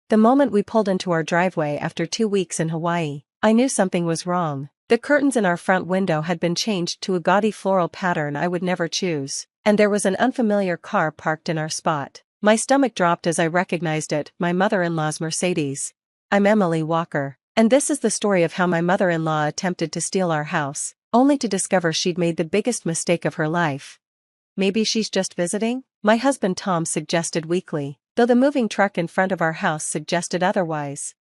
The moment we pulled into our driveway after 2 weeks in Hawaii, I knew something was wrong. The curtains in our front window had been changed to a gaudy floral pattern I would never choose, and there was an unfamiliar car parked in our spot. My stomach dropped as I recognized it, my mother-in-law's Mercedes. I'm Emily Walker, and this is the story of how my mother-in-law attempted to steal our house, only to discover she'd made the biggest mistake of her life. Maybe she's just visiting? My husband Tom suggested weakly, though the moving truck in front of our house suggested otherwise.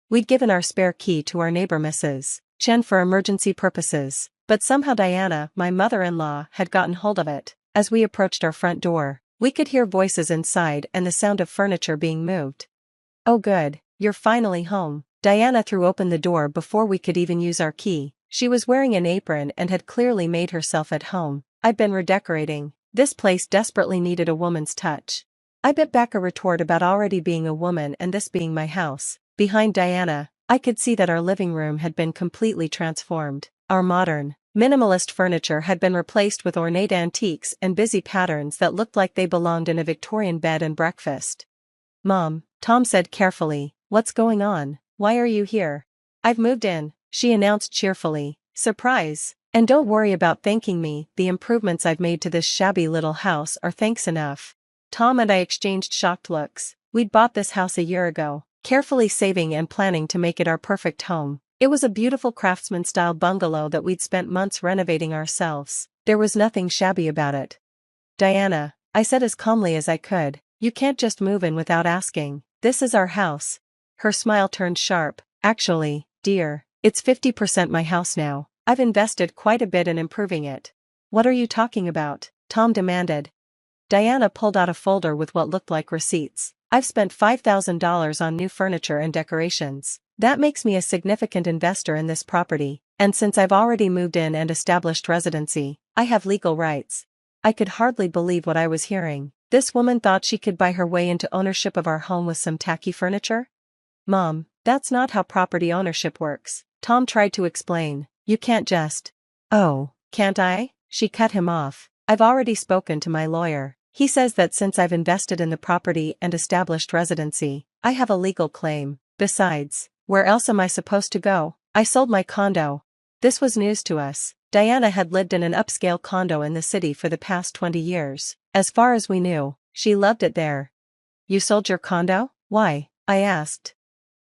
We'd given our spare key to our neighbor Mrs. Chen for emergency purposes, but somehow Diana, my mother-in-law, had gotten hold of it. As we approached our front door, we could hear voices inside and the sound of furniture being moved. "Oh good, you're finally home." Diana threw open the door before we could even use our key. She was wearing an apron and had clearly made herself at home. "I've been redecorating. This place desperately needed a woman's touch." I bit back a retort about already being a woman and this being my house. Behind Diana, I could see that our living room had been completely transformed. Our modern, minimalist furniture had been replaced with ornate antiques and busy patterns that looked like they belonged in a Victorian bed and breakfast. "Mom," Tom said carefully, "what's going on? Why are you here?" "I've moved in," she announced cheerfully. "Surprise. And don't worry about thanking me, the improvements I've made to this shabby little house are thanks enough." Tom and I exchanged shocked looks. We'd bought this house a year ago, carefully saving and planning to make it our perfect home. It was a beautiful craftsman-style bungalow that we'd spent months renovating ourselves. There was nothing shabby about it. "Diana," I said as calmly as I could, "you can't just move in without asking. This is our house." Her smile turned sharp. "Actually, dear, it's 50% my house now. I've invested quite a bit in improving it." "What are you talking about?" Tom demanded. Diana pulled out a folder with what looked like receipts. "I've spent $5,000 on new furniture and decorations. That makes me a significant investor in this property, and since I've already moved in and established residency, I have legal rights." I could hardly believe what I was hearing. This woman thought she could buy her way into ownership of our home with some tacky furniture? "Mom, that's not how property ownership works," Tom tried to explain. "You can't just..." "Oh, can't I?" She cut him off. "I've already spoken to my lawyer. He says that since I've invested in the property and established residency, I have a legal claim. Besides, where else am I supposed to go? I sold my condo." This was news to us. Diana had lived in an upscale condo in the city for the past 20 years. As far as we knew, she loved it there. "You sold your condo? Why?" I asked.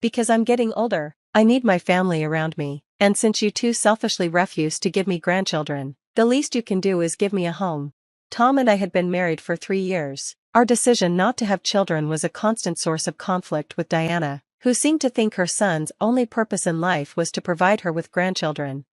"Because I'm getting older. I need my family around me, and since you two selfishly refused to give me grandchildren, the least you can do is give me a home." Tom and I had been married for 3 years. Our decision not to have children was a constant source of conflict with Diana, who seemed to think her son's only purpose in life was to provide her with grandchildren.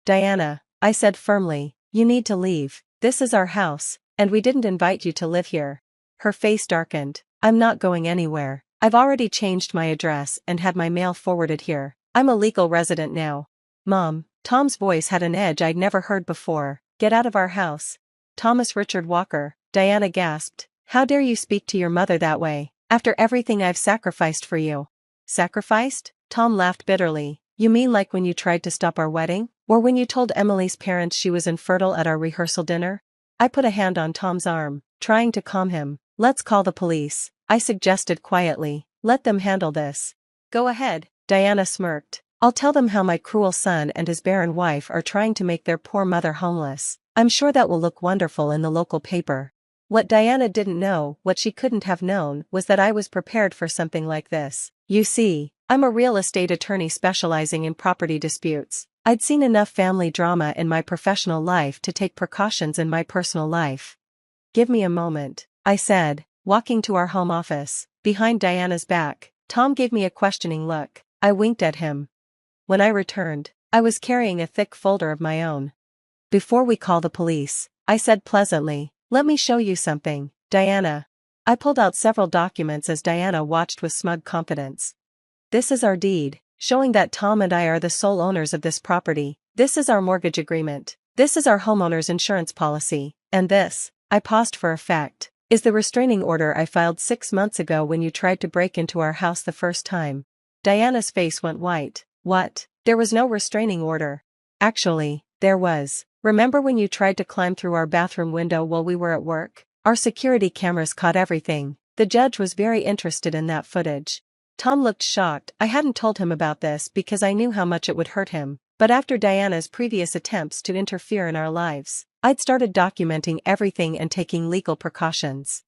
"Diana," I said firmly, "you need to leave. This is our house, and we didn't invite you to live here." Her face darkened. "I'm not going anywhere. I've already changed my address and had my mail forwarded here. I'm a legal resident now." "Mom," Tom's voice had an edge I'd never heard before, "get out of our house." "Thomas Richard Walker," Diana gasped. "How dare you speak to your mother that way, after everything I've sacrificed for you?" "Sacrificed?" Tom laughed bitterly. "You mean like when you tried to stop our wedding? Or when you told Emily's parents she was infertile at our rehearsal dinner?" I put a hand on Tom's arm, trying to calm him. "Let's call the police," I suggested quietly. "Let them handle this." "Go ahead," Diana smirked. "I'll tell them how my cruel son and his barren wife are trying to make their poor mother homeless. I'm sure that will look wonderful in the local paper." What Diana didn't know, what she couldn't have known, was that I was prepared for something like this. You see, I'm a real estate attorney specializing in property disputes. I'd seen enough family drama in my professional life to take precautions in my personal life. "Give me a moment," I said, walking to our home office. Behind Diana's back, Tom gave me a questioning look. I winked at him. When I returned, I was carrying a thick folder of my own. "Before we call the police," I said pleasantly, "let me show you something, Diana." I pulled out several documents as Diana watched with smug confidence. "This is our deed, showing that Tom and I are the sole owners of this property. This is our mortgage agreement. This is our homeowner's insurance policy. And this," I paused for effect, "is the restraining order I filed 6 months ago when you tried to break into our house the first time." Diana's face went white. "What? There was no restraining order." "Actually, there was. Remember when you tried to climb through our bathroom window while we were at work? Our security cameras caught everything. The judge was very interested in that footage." Tom looked shocked. I hadn't told him about this because I knew how much it would hurt him. But after Diana's previous attempts to interfere in our lives, I'd started documenting everything and taking legal precautions.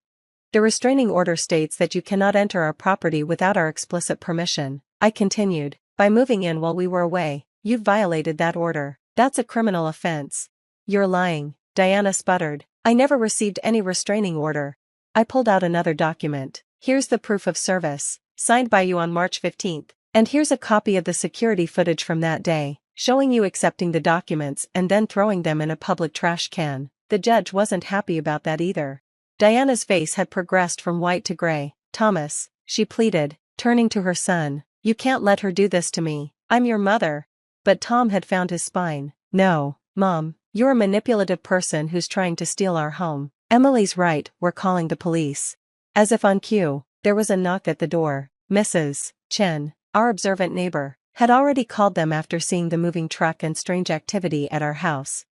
The restraining order states that you cannot enter our property without our explicit permission, I continued. By moving in while we were away, you've violated that order. That's a criminal offense. You're lying, Diana sputtered. I never received any restraining order. I pulled out another document. Here's the proof of service, signed by you on March 15th, and here's a copy of the security footage from that day, showing you accepting the documents and then throwing them in a public trash can. The judge wasn't happy about that either. Diana's face had progressed from white to gray. Thomas, she pleaded, turning to her son, you can't let her do this to me. I'm your mother. But Tom had found his spine. No, Mom, you're a manipulative person who's trying to steal our home. Emily's right, we're calling the police. As if on cue, there was a knock at the door. Mrs. Chen, our observant neighbor, had already called them after seeing the moving truck and strange activity at our house.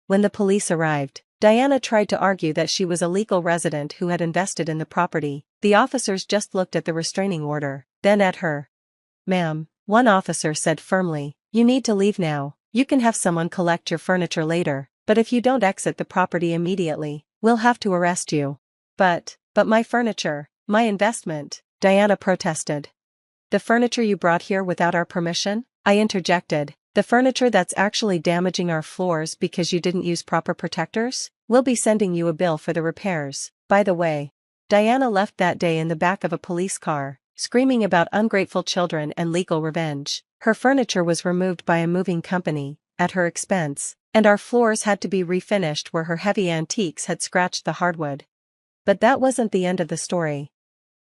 When the police arrived, Diana tried to argue that she was a legal resident who had invested in the property. The officers just looked at the restraining order, then at her. Ma'am, one officer said firmly, you need to leave now. You can have someone collect your furniture later, but if you don't exit the property immediately, we'll have to arrest you. But my furniture, my investment, Diana protested. The furniture you brought here without our permission? I interjected. The furniture that's actually damaging our floors because you didn't use proper protectors? We'll be sending you a bill for the repairs. By the way, Diana left that day in the back of a police car, screaming about ungrateful children and legal revenge. Her furniture was removed by a moving company, at her expense, and our floors had to be refinished where her heavy antiques had scratched the hardwood. But that wasn't the end of the story.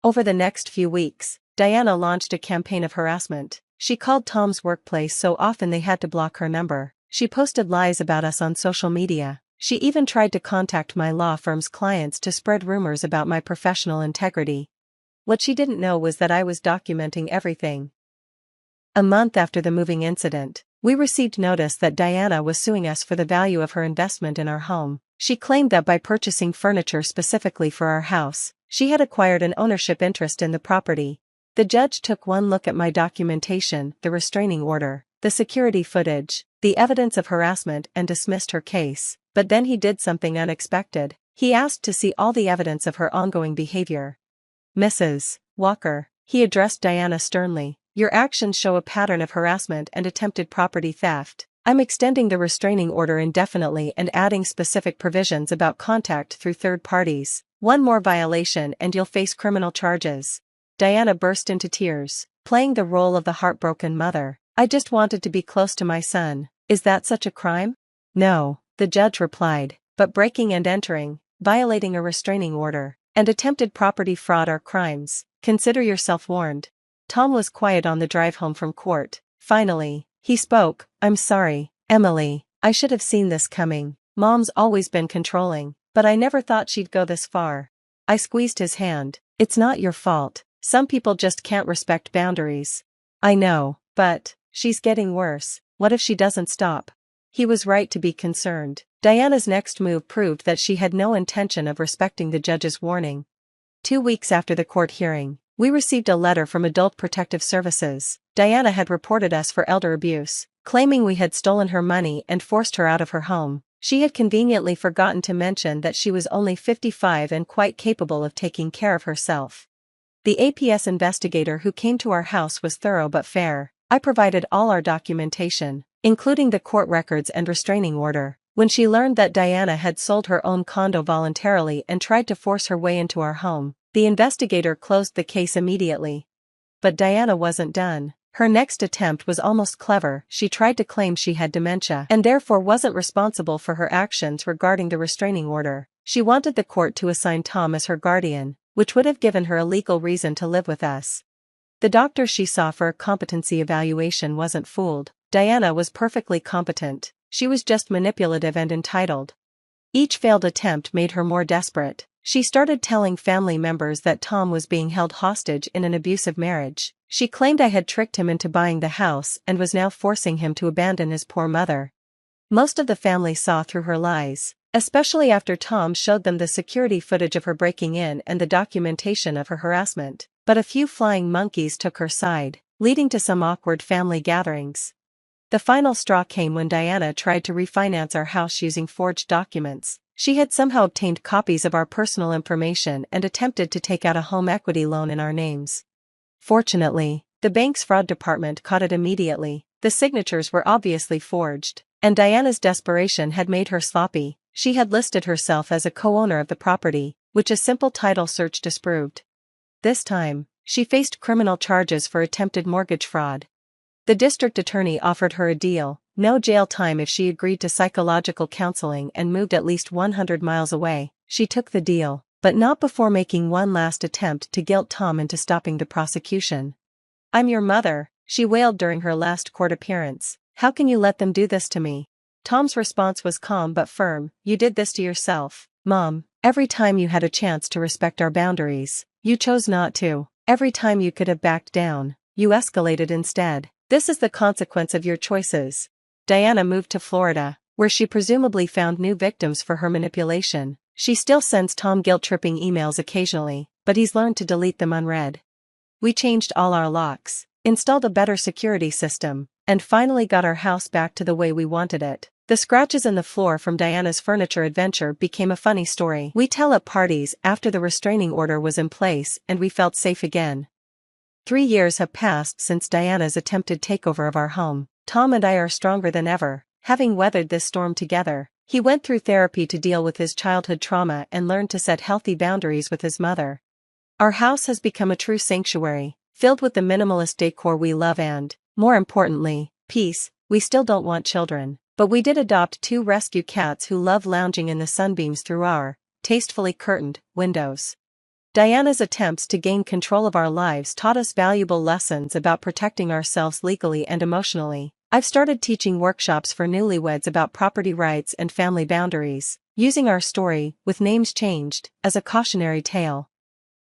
Over the next few weeks, Diana launched a campaign of harassment. She called Tom's workplace so often they had to block her number. She posted lies about us on social media. She even tried to contact my law firm's clients to spread rumors about my professional integrity. What she didn't know was that I was documenting everything. A month after the moving incident, we received notice that Diana was suing us for the value of her investment in our home. She claimed that by purchasing furniture specifically for our house, she had acquired an ownership interest in the property. The judge took one look at my documentation, the restraining order, the security footage, the evidence of harassment, and dismissed her case. But then he did something unexpected. He asked to see all the evidence of her ongoing behavior. Mrs. Walker, he addressed Diana sternly, your actions show a pattern of harassment and attempted property theft. I'm extending the restraining order indefinitely and adding specific provisions about contact through third parties. One more violation and you'll face criminal charges. Diana burst into tears, playing the role of the heartbroken mother. I just wanted to be close to my son. Is that such a crime? No, the judge replied, but breaking and entering, violating a restraining order, and attempted property fraud are crimes. Consider yourself warned. Tom was quiet on the drive home from court. Finally, he spoke. I'm sorry, Emily. I should have seen this coming. Mom's always been controlling, but I never thought she'd go this far. I squeezed his hand. It's not your fault. Some people just can't respect boundaries. I know, but she's getting worse. What if she doesn't stop? He was right to be concerned. Diana's next move proved that she had no intention of respecting the judge's warning. 2 weeks after the court hearing, we received a letter from Adult Protective Services. Diana had reported us for elder abuse, claiming we had stolen her money and forced her out of her home. She had conveniently forgotten to mention that she was only 55 and quite capable of taking care of herself. The APS investigator who came to our house was thorough but fair. I provided all our documentation, including the court records and restraining order. When she learned that Diana had sold her own condo voluntarily and tried to force her way into our home, the investigator closed the case immediately. But Diana wasn't done. Her next attempt was almost clever. She tried to claim she had dementia and therefore wasn't responsible for her actions regarding the restraining order. She wanted the court to assign Tom as her guardian, which would have given her a legal reason to live with us. The doctor she saw for a competency evaluation wasn't fooled. Diana was perfectly competent. She was just manipulative and entitled. Each failed attempt made her more desperate. She started telling family members that Tom was being held hostage in an abusive marriage. She claimed I had tricked him into buying the house and was now forcing him to abandon his poor mother. Most of the family saw through her lies, especially after Tom showed them the security footage of her breaking in and the documentation of her harassment. but a few flying monkeys took her side, leading to some awkward family gatherings. The final straw came when Diana tried to refinance our house using forged documents. She had somehow obtained copies of our personal information and attempted to take out a home equity loan in our names. Fortunately, the bank's fraud department caught it immediately. The signatures were obviously forged, and Diana's desperation had made her sloppy. She had listed herself as a co-owner of the property, which a simple title search disproved. This time, she faced criminal charges for attempted mortgage fraud. The district attorney offered her a deal: no jail time if she agreed to psychological counseling and moved at least 100 miles away. She took the deal, but not before making one last attempt to guilt Tom into stopping the prosecution. "I'm your mother," she wailed during her last court appearance. "How can you let them do this to me?" Tom's response was calm but firm: "You did this to yourself, Mom. Every time you had a chance to respect our boundaries, you chose not to. Every time you could have backed down, you escalated instead. This is the consequence of your choices." Diana moved to Florida, where she presumably found new victims for her manipulation. She still sends Tom guilt-tripping emails occasionally, but he's learned to delete them unread. We changed all our locks, installed a better security system, and finally got our house back to the way we wanted it. The scratches in the floor from Diana's furniture adventure became a funny story we tell at parties after the restraining order was in place and we felt safe again. 3 years have passed since Diana's attempted takeover of our home. Tom and I are stronger than ever, having weathered this storm together. He went through therapy to deal with his childhood trauma and learned to set healthy boundaries with his mother. Our house has become a true sanctuary, filled with the minimalist decor we love and, more importantly, peace. We still don't want children, but we did adopt 2 rescue cats who love lounging in the sunbeams through our tastefully curtained windows. Diana's attempts to gain control of our lives taught us valuable lessons about protecting ourselves legally and emotionally. I've started teaching workshops for newlyweds about property rights and family boundaries, using our story, with names changed, as a cautionary tale.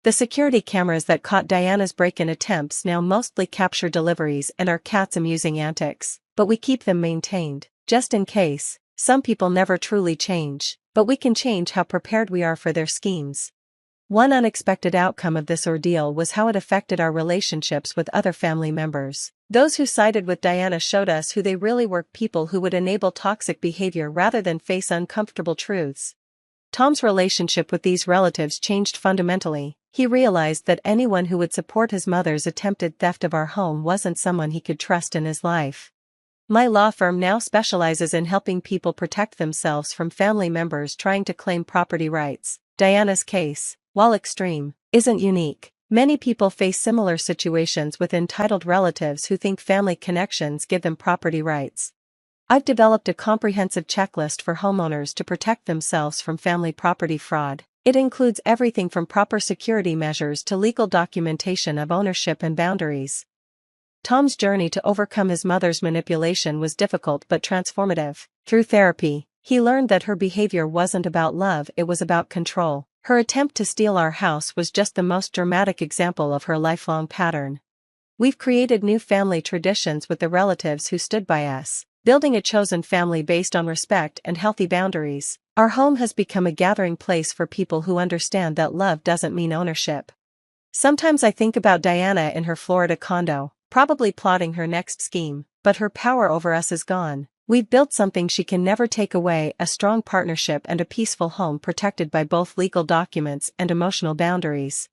The security cameras that caught Diana's break-in attempts now mostly capture deliveries and our cats' amusing antics, but we keep them maintained, just in case. Some people never truly change, but we can change how prepared we are for their schemes. One unexpected outcome of this ordeal was how it affected our relationships with other family members. Those who sided with Diana showed us who they really were: people who would enable toxic behavior rather than face uncomfortable truths. Tom's relationship with these relatives changed fundamentally. He realized that anyone who would support his mother's attempted theft of our home wasn't someone he could trust in his life. My law firm now specializes in helping people protect themselves from family members trying to claim property rights. Diana's case, while extreme, isn't unique. Many people face similar situations with entitled relatives who think family connections give them property rights. I've developed a comprehensive checklist for homeowners to protect themselves from family property fraud. It includes everything from proper security measures to legal documentation of ownership and boundaries. Tom's journey to overcome his mother's manipulation was difficult but transformative. Through therapy, he learned that her behavior wasn't about love, it was about control. Her attempt to steal our house was just the most dramatic example of her lifelong pattern. We've created new family traditions with the relatives who stood by us, building a chosen family based on respect and healthy boundaries. Our home has become a gathering place for people who understand that love doesn't mean ownership. Sometimes I think about Diana in her Florida condo, probably plotting her next scheme, but her power over us is gone. We've built something she can never take away: a strong partnership and a peaceful home protected by both legal documents and emotional boundaries.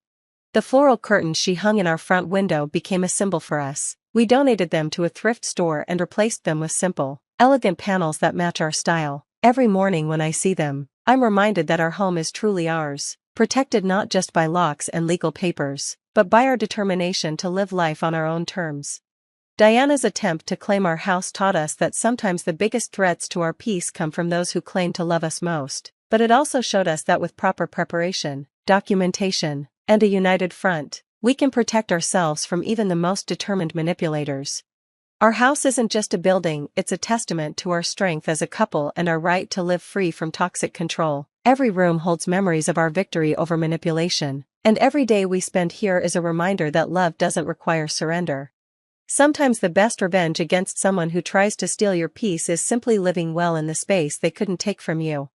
The floral curtains she hung in our front window became a symbol for us. We donated them to a thrift store and replaced them with simple, elegant panels that match our style. Every morning when I see them, I'm reminded that our home is truly ours, protected not just by locks and legal papers, but by our determination to live life on our own terms. Diana's attempt to claim our house taught us that sometimes the biggest threats to our peace come from those who claim to love us most, but it also showed us that with proper preparation, documentation, and a united front, we can protect ourselves from even the most determined manipulators. Our house isn't just a building, it's a testament to our strength as a couple and our right to live free from toxic control. Every room holds memories of our victory over manipulation, and every day we spend here is a reminder that love doesn't require surrender. Sometimes the best revenge against someone who tries to steal your peace is simply living well in the space they couldn't take from you.